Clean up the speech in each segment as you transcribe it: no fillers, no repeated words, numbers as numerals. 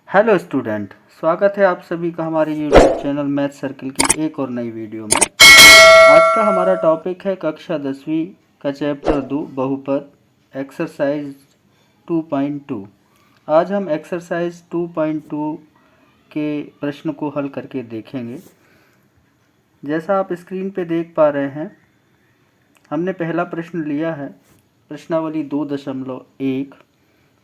Hello student, स्वागत है आप सभी का हमारे यूट्यूब चैनल मैथ सर्किल की एक और नई वीडियो में। आज का हमारा टॉपिक है कक्षा 10वीं का चैप्टर 2 बहुपद एक्सरसाइज 2.2। आज हम एक्सरसाइज 2.2 के प्रश्न को हल करके देखेंगे। जैसा आप स्क्रीन पे देख पा रहे हैं, हमने पहला प्रश्न लिया है प्रश्नावली 2.1।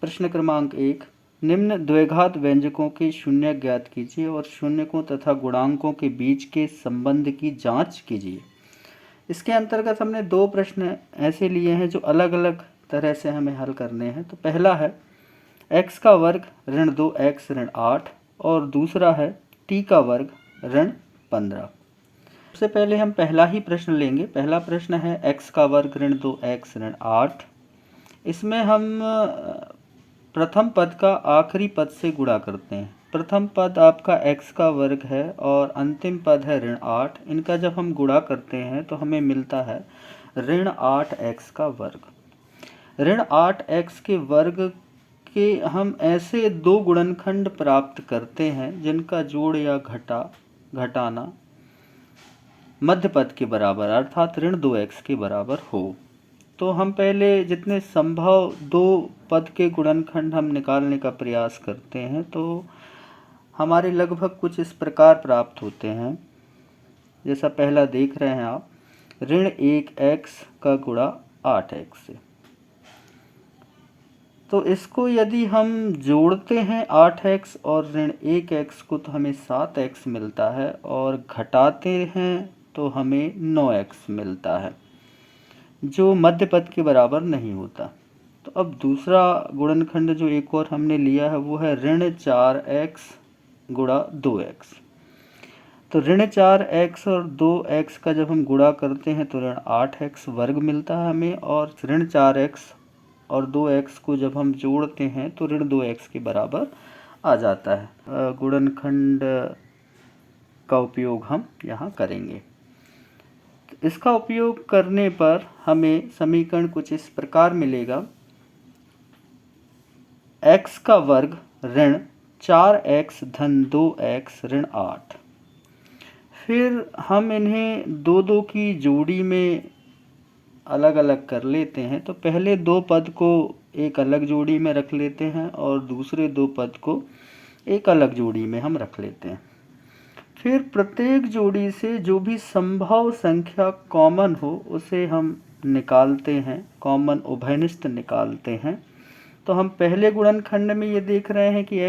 प्रश्न क्रमांक 1, निम्न द्विघात व्यंजकों के शून्य ज्ञात कीजिए और शून्यकों तथा गुणांकों के बीच के संबंध की जांच कीजिए। इसके अंतर्गत हमने दो प्रश्न ऐसे लिए हैं जो अलग अलग तरह से हमें हल करने हैं। तो पहला है x का वर्ग ऋण 2x ऋण 8 और दूसरा है t का वर्ग ऋण 15। सबसे पहले हम पहला ही प्रश्न लेंगे। पहला प्रश्न है x का वर्ग ऋण 2x ऋण 8। इसमें हम प्रथम पद का आखिरी पद से गुणा करते हैं। प्रथम पद आपका x का वर्ग है और अंतिम पद है ऋण 8। इनका जब हम गुणा करते हैं तो हमें मिलता है ऋण 8x का वर्ग। ऋण 8x के वर्ग के हम ऐसे दो गुणनखंड प्राप्त करते हैं जिनका जोड़ या घटाना मध्य पद के बराबर अर्थात ऋण 2x के बराबर हो। तो हम पहले जितने संभव दो पद के गुणनखंड हम निकालने का प्रयास करते हैं तो हमारे लगभग कुछ इस प्रकार प्राप्त होते हैं। जैसा पहला देख रहे हैं आप, ऋण 1x का गुणा 8x से। तो इसको यदि हम जोड़ते हैं 8x और ऋण 1x को तो हमें 7x मिलता है और घटाते हैं तो हमें 9x मिलता है, जो मध्य पद के बराबर नहीं होता। तो अब दूसरा गुणनखंड जो एक और हमने लिया है वो है ऋण 4x गुणा 2x। तो ऋण 4x और 2x का जब हम गुणा करते हैं तो ऋण 8x वर्ग मिलता है हमें, और ऋण 4x और 2x को जब हम जोड़ते हैं तो ऋण 2x के बराबर आ जाता है। गुणनखंड का उपयोग हम यहाँ करेंगे। इसका उपयोग करने पर हमें समीकरण कुछ इस प्रकार मिलेगा, x का वर्ग ऋण 4x धन 2x ऋण 8। फिर हम इन्हें दो दो की जोड़ी में अलग अलग कर लेते हैं। तो पहले दो पद को एक अलग जोड़ी में रख लेते हैं और दूसरे दो पद को एक अलग जोड़ी में हम रख लेते हैं। फिर प्रत्येक जोड़ी से जो भी संभव संख्या कॉमन हो उसे हम निकालते हैं, कॉमन उभयनिष्ठ निकालते हैं। तो हम पहले गुणनखंड में ये देख रहे हैं कि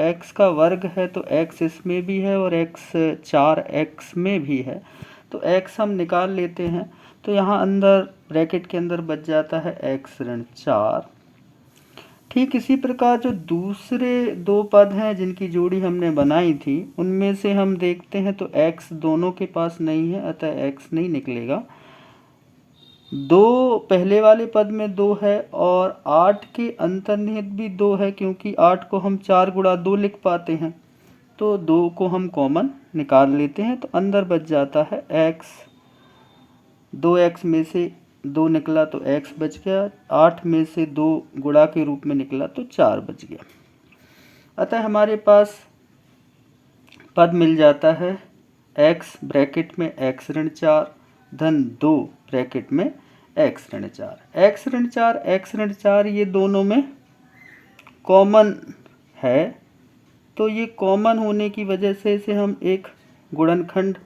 x का वर्ग है तो x इसमें भी है और x 4x में भी है, तो x हम निकाल लेते हैं। तो यहाँ अंदर ब्रैकेट के अंदर बच जाता है x ऋण 4। ठीक इसी प्रकार जो दूसरे दो पद हैं जिनकी जोड़ी हमने बनाई थी उनमें से हम देखते हैं तो x दोनों के पास नहीं है, अतः x नहीं निकलेगा। दो पहले वाले पद में 2 है और 8 के अंतर्निहित भी 2 है, क्योंकि 8 को हम 4 गुणा 2 लिख पाते हैं। तो 2 को हम कॉमन निकाल लेते हैं तो अंदर बच जाता है x। 2x में से 2 निकला तो x बच गया, 8 में से 2 गुणा के रूप में निकला तो 4 बच गया। अतः हमारे पास पद मिल जाता है x ब्रैकेट में x ऋण 4 धन 2 ब्रैकेट में x ऋण 4। x ऋण 4 x ऋण 4 ये दोनों में कॉमन है, तो ये कॉमन होने की वजह से इसे हम एक गुणनखंड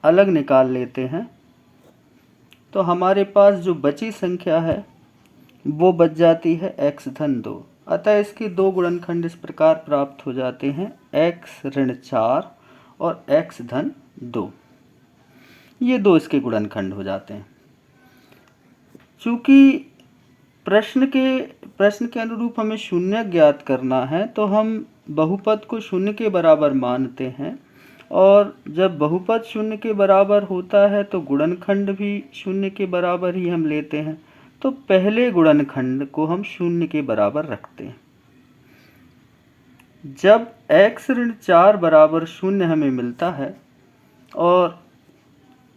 अलग निकाल लेते हैं। तो हमारे पास जो बची संख्या है वो बच जाती है x धन 2। अतः इसके दो गुणनखंड इस प्रकार प्राप्त हो जाते हैं, x ऋण 4 और x धन 2। ये दो इसके गुणनखंड हो जाते हैं। चूँकि प्रश्न के अनुरूप हमें शून्य ज्ञात करना है तो हम बहुपद को शून्य के बराबर मानते हैं, और जब बहुपद शून्य के बराबर होता है तो गुणनखंड भी शून्य के बराबर ही हम लेते हैं। तो पहले गुणनखंड को हम शून्य के बराबर रखते हैं। जब x ऋण 4 बराबर शून्य हमें मिलता है और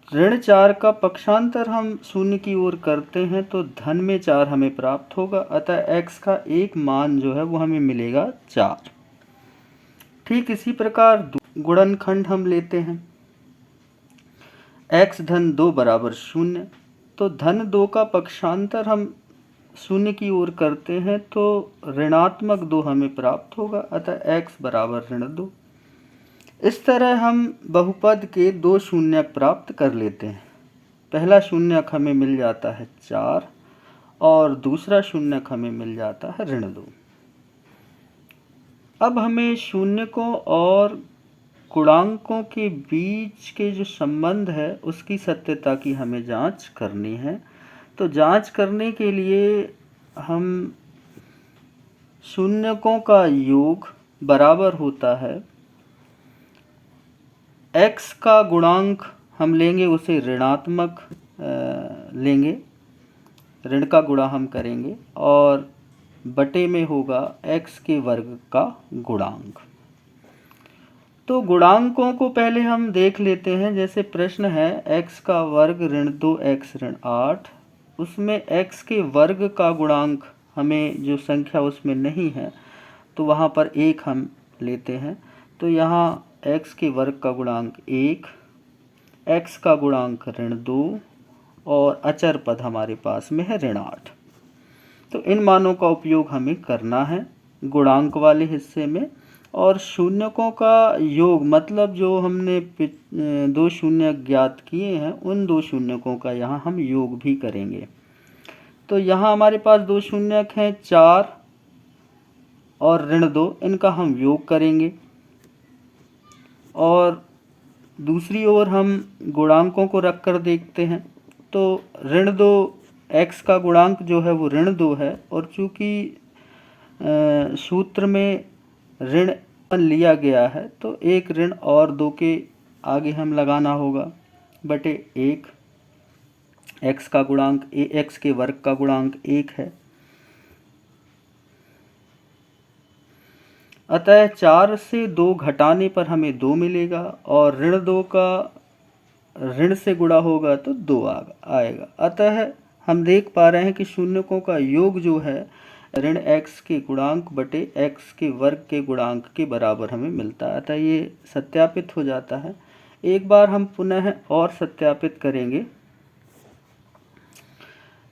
ऋण 4 का पक्षांतर हम शून्य की ओर करते हैं तो धन में 4 हमें प्राप्त होगा। अतः x का एक मान जो है वो हमें मिलेगा 4। ठीक इसी प्रकार गुणनखंड हम लेते हैं, x धन 2 बराबर 0। तो धन 2 का पक्षांतर हम शून्य की ओर करते हैं तो ऋणात्मक 2 हमें प्राप्त होगा, अतः x बराबर ऋण 2। इस तरह हम बहुपद के 2 शून्यक प्राप्त कर लेते हैं। पहला शून्यक हमें मिल जाता है 4 और दूसरा शून्यक हमें मिल जाता है ऋण 2। अब हमें शून्यकों और गुणांकों के बीच के जो संबंध है उसकी सत्यता की हमें जांच करनी है। तो जांच करने के लिए हम शून्यकों का योग बराबर होता है x का गुणांक हम लेंगे उसे ऋणात्मक लेंगे, ऋण का गुणा हम करेंगे और बटे में होगा x के वर्ग का गुणांक। तो गुणांकों को पहले हम देख लेते हैं। जैसे प्रश्न है x का वर्ग ऋण 2x ऋण 8, उसमें x के वर्ग का गुणांक हमें जो संख्या उसमें नहीं है तो वहाँ पर 1 हम लेते हैं। तो यहाँ x के वर्ग का गुणांक 1, x का गुणांक ऋण 2 और अचर पद हमारे पास में है ऋण 8। तो इन मानों का उपयोग हमें करना है गुणांक वाले हिस्से में। और शून्यकों का योग मतलब जो हमने 2 शून्यक ज्ञात किए हैं उन 2 शून्यकों का यहाँ हम योग भी करेंगे। तो यहाँ हमारे पास 2 शून्यक हैं 4 और ऋण 2, इनका हम योग करेंगे। और दूसरी ओर हम गुणांकों को रख कर देखते हैं। तो ऋण 2 x का गुणांक जो है वो ऋण 2 है और चूँकि सूत्र में ऋण लिया गया है तो एक ऋण और 2 के आगे हम लगाना होगा बटे 1। x का गुणांक x के वर्ग का गुणांक 1 है, अतः 4 से 2 घटाने पर हमें 2 मिलेगा और ऋण 2 का ऋण से गुणा होगा तो 2 आएगा। अतः हम देख पा रहे हैं कि शून्यकों का योग जो है ऋण x के गुणांक बटे x के वर्ग के गुणांक के बराबर हमें मिलता है। अतः ये सत्यापित हो जाता है। एक बार हम पुनः और सत्यापित करेंगे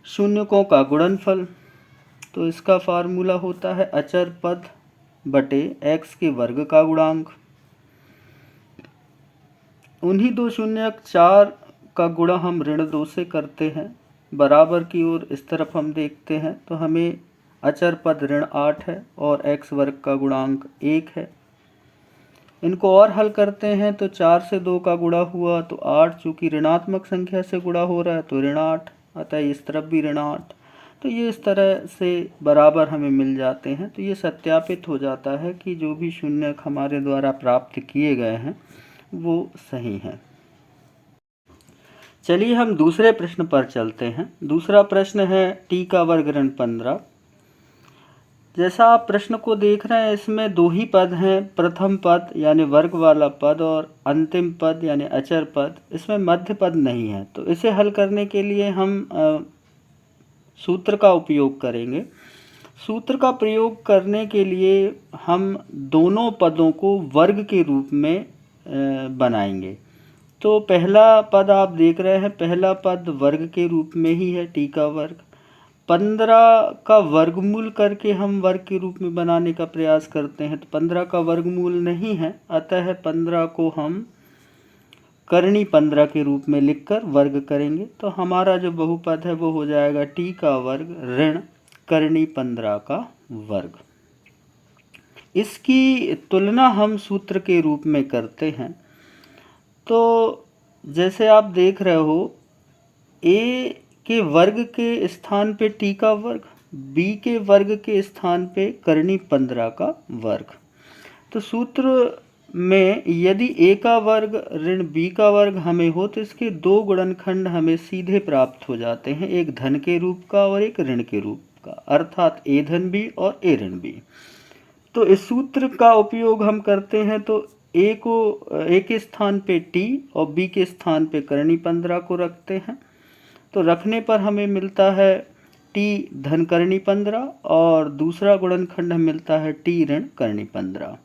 शून्यकों का गुणनफल। तो इसका फार्मूला होता है अचर पद बटे x के वर्ग का गुणांक। उन्हीं 2 शून्यक 4 का गुणा हम ऋण 2 से करते हैं, बराबर की ओर इस तरफ हम देखते हैं तो हमें अचर पद ऋण 8 है और x वर्ग का गुणांक 1 है। इनको और हल करते हैं तो 4 से 2 का गुणा हुआ तो 8, चूँकि ऋणात्मक संख्या से गुणा हो रहा है तो ऋण 8, अतः इस तरफ भी ऋण 8। तो ये इस तरह से बराबर हमें मिल जाते हैं। तो ये सत्यापित हो जाता है कि जो भी शून्यक हमारे द्वारा प्राप्त किए गए हैं वो सही हैं। चलिए हम दूसरे प्रश्न पर चलते हैं। दूसरा प्रश्न है t का वर्ग ऋण 15। जैसा आप प्रश्न को देख रहे हैं इसमें 2 ही पद हैं, प्रथम पद यानी वर्ग वाला पद और अंतिम पद यानी अचर पद। इसमें मध्य पद नहीं है। तो इसे हल करने के लिए हम सूत्र का उपयोग करेंगे। सूत्र का प्रयोग करने के लिए हम दोनों पदों को वर्ग के रूप में बनाएंगे। तो पहला पद आप देख रहे हैं, पहला पद वर्ग के रूप में ही है t का वर्ग। 15 का वर्गमूल करके हम वर्ग के रूप में बनाने का प्रयास करते हैं तो 15 का वर्गमूल नहीं है, अतः 15 को हम करणी 15 के रूप में लिखकर वर्ग करेंगे। तो हमारा जो बहुपद है वो हो जाएगा t का वर्ग ऋण करणी 15 का वर्ग। इसकी तुलना हम सूत्र के रूप में करते हैं। तो जैसे आप देख रहे हो a के वर्ग के स्थान पे t का वर्ग, b के वर्ग के स्थान पे करणी 15 का वर्ग। तो सूत्र में यदि a का वर्ग ऋण b का वर्ग हमें हो तो इसके 2 गुणनखंड हमें सीधे प्राप्त हो जाते हैं, एक धन के रूप का और एक ऋण के रूप का, अर्थात a धन b और a ऋण b। तो इस सूत्र का उपयोग हम करते हैं तो a के स्थान पे t और b के स्थान पे करणी 15 को रखते हैं। तो रखने पर हमें मिलता है t धन करणी 15 और दूसरा गुणनखंड मिलता है t ऋण करणी 15।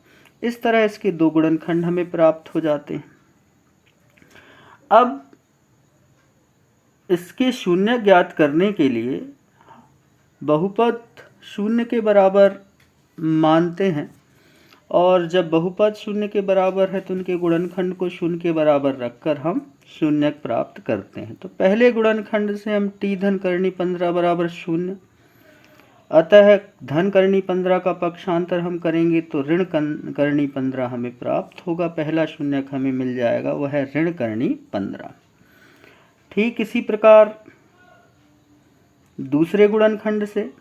इस तरह इसके दो गुणनखंड हमें प्राप्त हो जाते हैं। अब इसके शून्य ज्ञात करने के लिए बहुपद शून्य के बराबर मानते हैं, और जब बहुपद शून्य के बराबर है तो उनके गुणनखंड को शून्य के बराबर रखकर हम शून्यक प्राप्त करते हैं। तो पहले गुणनखंड से हम t धन करनी 15 बराबर 0, अतः धन करनी 15 का पक्षांतर हम करेंगे तो ऋण करनी 15 हमें प्राप्त होगा। पहला शून्यक हमें मिल जाएगा, वह है ऋण करनी 15। ठीक इसी प्रकार दूसरे गुणनखंड से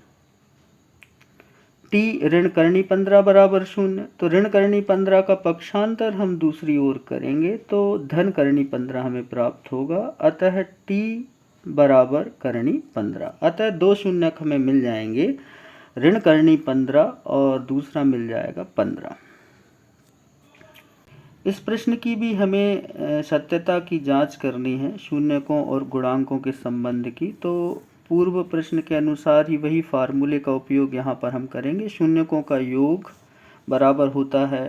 t ऋण करनी 15 बराबर 0, तो ऋण करनी 15 का पक्षांतर हम दूसरी ओर करेंगे तो धन करनी 15 हमें प्राप्त होगा। अतः t बराबर करनी 15, अतः दो शून्यक हमें मिल जाएंगे, ऋण करनी 15 और दूसरा मिल जाएगा 15। इस प्रश्न की भी हमें सत्यता की जांच करनी है, शून्यकों और गुणांकों के संबंध की। तो पूर्व प्रश्न के अनुसार ही वही फार्मूले का उपयोग यहाँ पर हम करेंगे। शून्यकों का योग बराबर होता है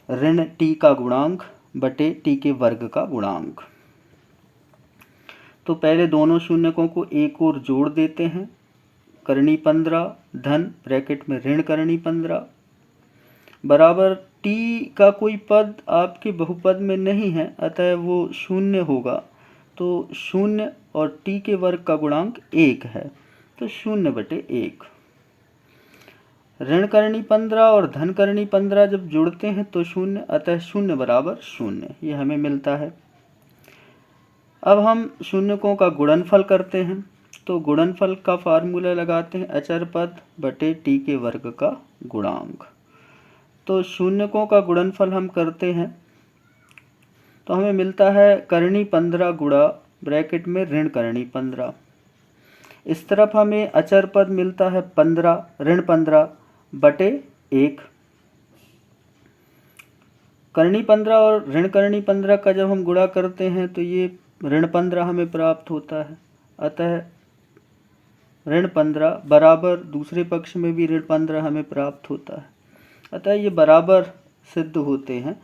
ऋण t का गुणांक बटे t के वर्ग का गुणांक। तो पहले दोनों शून्यकों को एक और जोड़ देते हैं, करनी 15 धन ब्रैकेट में ऋण करनी 15 बराबर t का कोई पद आपके बहुपद में नहीं है, अतः वो शून्य होगा। तो 0 और t के वर्ग का गुणांक 1 है, तो 0 बटे 1। ऋण करनी 15 और धन करनी 15 जब जुड़ते हैं तो 0, अतः 0 बराबर 0, ये हमें मिलता है। अब हम शून्यकों का गुणनफल करते हैं, तो गुणनफल का फार्मूला लगाते हैं अचर पद बटे t के वर्ग का गुणांक। तो शून्यकों का गुणनफल हम करते हैं तो हमें मिलता है करनी 15 गुणा ब्रैकेट में ऋण करनी 15। इस तरफ हमें अचर पद मिलता है 15 ऋण 15 बटे 1। करनी 15 और ऋण करनी 15 का जब हम गुणा करते हैं तो ये ऋण 15 हमें प्राप्त होता है, अतः ऋण 15 बराबर दूसरे पक्ष में भी ऋण 15 हमें प्राप्त होता है, अतः ये बराबर सिद्ध होते हैं।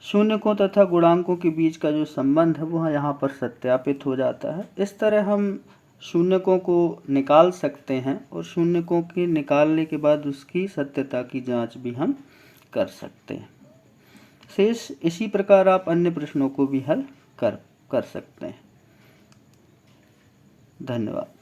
शून्यकों तथा गुणांकों के बीच का जो संबंध है वह यहाँ पर सत्यापित हो जाता है। इस तरह हम शून्यकों को निकाल सकते हैं और शून्यकों के निकालने के बाद उसकी सत्यता की जांच भी हम कर सकते हैं। शेष इसी प्रकार आप अन्य प्रश्नों को भी हल कर सकते हैं। धन्यवाद।